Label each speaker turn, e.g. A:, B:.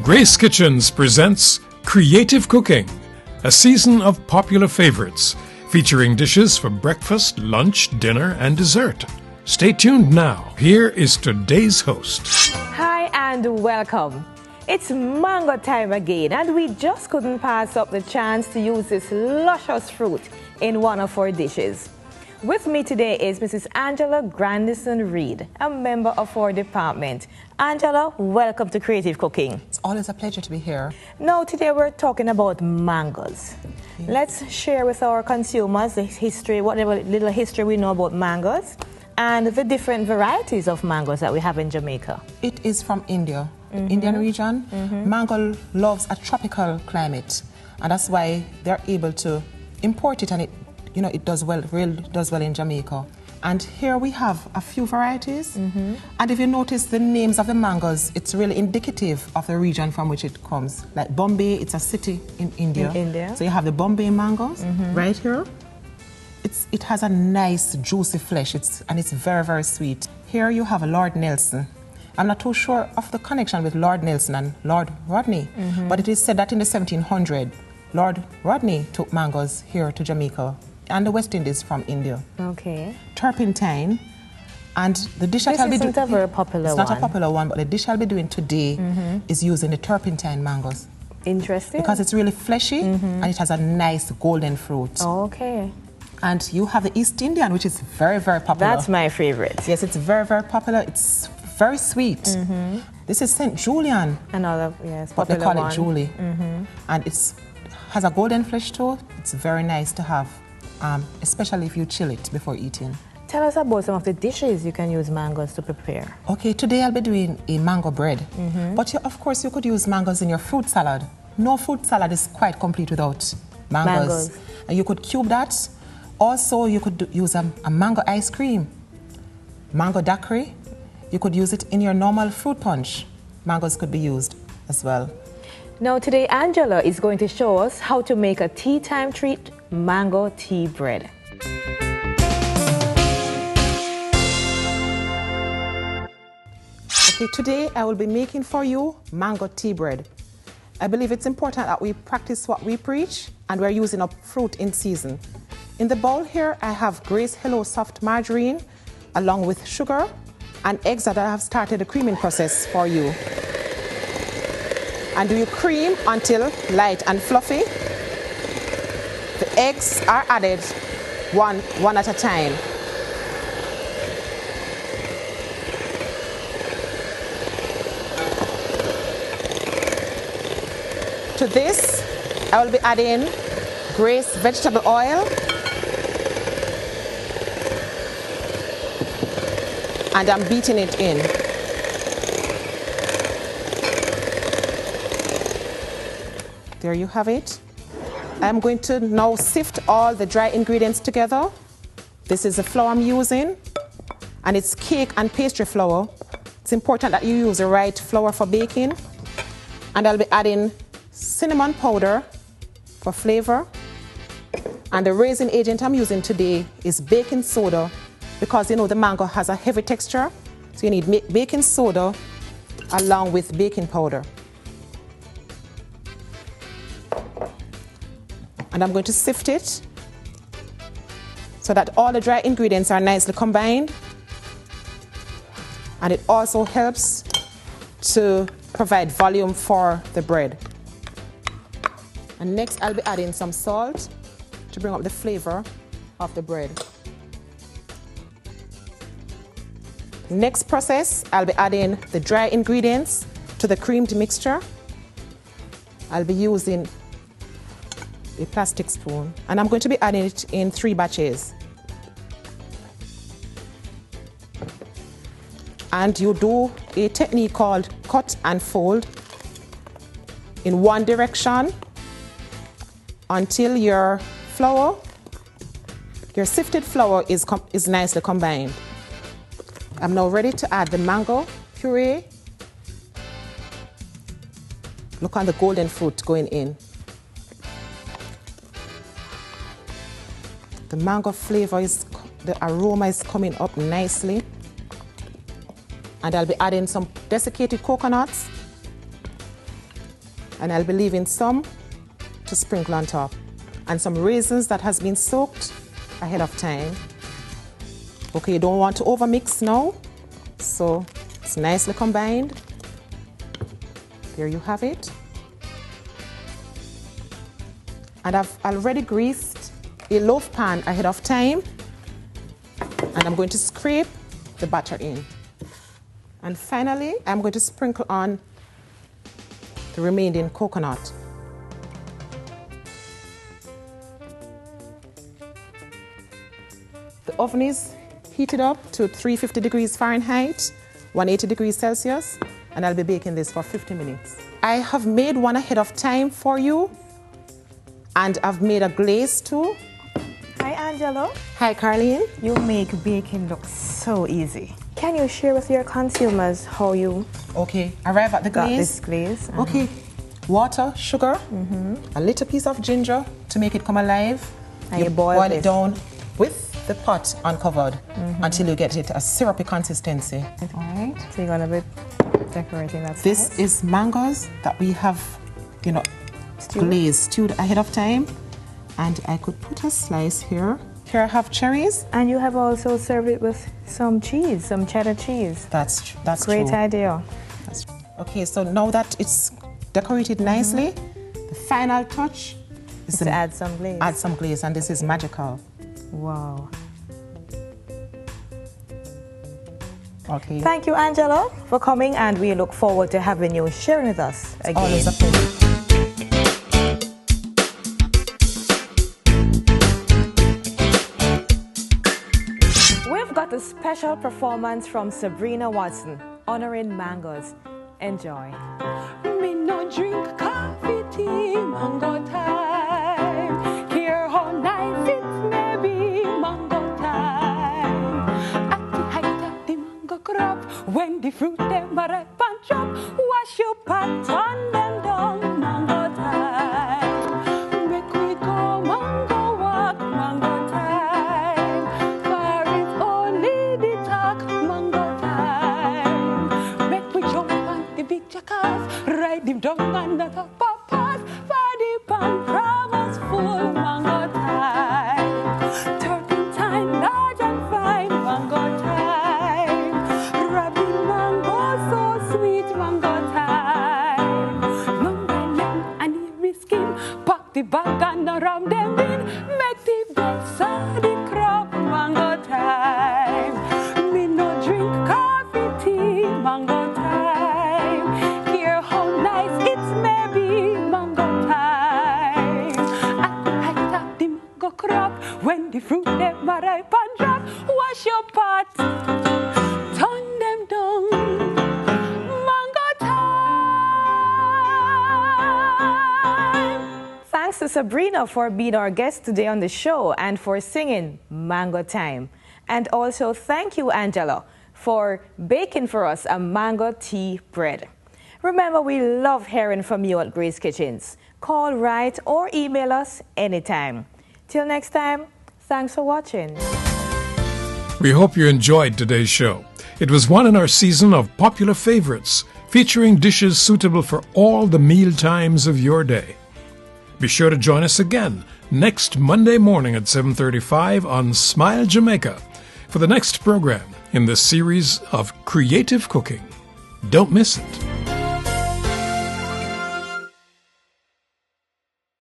A: Grace Kitchens presents Creative Cooking, a season of popular favorites, featuring dishes for breakfast, lunch, dinner, and dessert. Stay tuned now. Here is today's host.
B: Hi and welcome. It's mango time again, and we just couldn't pass up the chance to use this luscious fruit in one of our dishes. With me today is Mrs. Angella Grandison-Reid, a member of our department. Angela, welcome to Creative Cooking.
C: It's always a pleasure to be here.
B: Now, today we're talking about mangoes. Okay. Let's share with our consumers the history, whatever little history we know about mangoes, and the different varieties of mangoes that we have in Jamaica.
C: It is from India, Indian region. Mango loves a tropical climate, and that's why they're able to import it, and it does well, really does well in Jamaica. And here we have a few varieties. And if you notice the names of the mangoes, it's really indicative of the region from which it comes. Like Bombay, it's a city in India. So you have the Bombay mangoes right here. It has a nice juicy flesh, and it's very, very sweet. Here you have a Lord Nelson. I'm not too sure of the connection with Lord Nelson and Lord Rodney, but it is said that in the 1700s, Lord Rodney took mangoes here to Jamaica and the West Indies from India. Okay. Turpentine, and the dish that I'll be doing...
B: This isn't a very popular one.
C: It's not a popular one, but the dish I'll be doing today is using the turpentine mangoes.
B: Interesting.
C: Because it's really fleshy and it has a nice golden fruit.
B: Okay.
C: And you have the East Indian, which is very, very popular.
B: That's my favorite.
C: Yes, it's very, very popular. It's very sweet. This is St. Julian.
B: Another, yes,
C: but they
B: popular
C: call
B: one.
C: it Julie. And it has a golden flesh too. It's very nice to have, especially if you chill it before eating.
B: Tell us about some of the dishes you can use mangoes to prepare.
C: Okay, today I'll be doing a mango bread. But of course you could use mangoes in your fruit salad. No fruit salad is quite complete without mangoes. And you could cube that. Also, you could use a mango ice cream, mango daiquiri. You could use it in your normal fruit punch. Mangoes could be used as well.
B: Now today, Angela is going to show us how to make a tea time treat, mango tea bread.
C: Okay, today I will be making for you mango tea bread. I believe it's important that we practice what we preach, and we're using up fruit in season. In the bowl here, I have Grace Hello Soft Margarine, along with sugar and eggs that I have started the creaming process for you. And you cream until light and fluffy. The eggs are added one at a time. To this, I will be adding Grace vegetable oil and I'm beating it in. There you have it. I'm going to now sift all the dry ingredients together. This is the flour I'm using, and it's cake and pastry flour. It's important that you use the right flour for baking. And I'll be adding cinnamon powder for flavor. And the raising agent I'm using today is baking soda, because the mango has a heavy texture. So you need baking soda along with baking powder. And I'm going to sift it so that all the dry ingredients are nicely combined. And it also helps to provide volume for the bread. And next I'll be adding some salt to bring up the flavor of the bread. Next process, I'll be adding the dry ingredients to the creamed mixture. I'll be using a plastic spoon, and I'm going to be adding it in 3 batches. And you do a technique called cut and fold in one direction until your sifted flour is nicely combined. I'm now ready to add the mango puree. Look on the golden fruit going in. The mango flavor the aroma is coming up nicely. And I'll be adding some desiccated coconuts And I'll be leaving some to sprinkle on top. And some raisins that has been soaked ahead of time. Okay, you don't want to overmix now. So it's nicely combined. There you have it. And I've already greased a loaf pan ahead of time. And I'm going to scrape the batter in. And finally, I'm going to sprinkle on the remaining coconut. The oven is heated up to 350 degrees Fahrenheit, 180 degrees Celsius, and I'll be baking this for 50 minutes. I have made one ahead of time for you, and I've made a glaze too.
B: Hi, Angela.
C: Hi, Carleen.
B: You make baking look so easy. Can you share with your consumers how you
C: arrive at the
B: got
C: glaze?
B: this glaze?
C: Okay, water, sugar, a little piece of ginger to make it come alive.
B: And you boil
C: it down with the pot uncovered until you get it a syrupy consistency. All right.
B: So you're gonna be decorating that.
C: This is mangoes that we have, glazed, stewed ahead of time. And I could put a slice here. Here I have cherries.
B: And you have also served it with some cheese, some cheddar cheese.
C: That's
B: great
C: true.
B: idea.
C: Okay, so now that it's decorated nicely, the final touch is
B: to add some glaze.
C: Add some glaze, and this is magical.
B: Wow.
C: Okay.
B: Thank you, Angela, for coming, and we look forward to having you sharing with us again.
C: Always a pleasure.
B: We've got a special performance from Sabrina Watson, honoring mangoes. Enjoy.
D: Me no drink coffee, tea, mango time. Hear how nice it may be, mango time. At the height of the mango crop, when the fruit them are ripe and drop, wash your pot, turn them down, mango time. Make we go mango walk, mango time. For it's only the talk, mango time. Make we jump on the big jackals, ride him down on the top of pass, for the pan promise full, mango time. Turpentine, large and fine, mango time. Rubbing mango, so sweet, mango time. Long lemon and eerie skin, pack the bag and around them in, make the best of the crop, mango time. Me no drink coffee, tea, mango time. Hear how nice it may be, mango time. At the height of the mango crop, when the fruit them are ripe and drop, wash your pot, turn them down, mango time.
B: Thanks to Sabrina for being our guest today on the show and for singing Mango Time. And also thank you, Angela, for baking for us a mango tea bread. Remember, we love hearing from you at Grace Kitchens. Call, write, or email us anytime. Till next time, thanks for watching.
A: We hope you enjoyed today's show. It was one in our season of popular favorites, featuring dishes suitable for all the meal times of your day. Be sure to join us again next Monday morning at 7:35 on Smile Jamaica for the next program in this series of creative cooking. Don't miss it.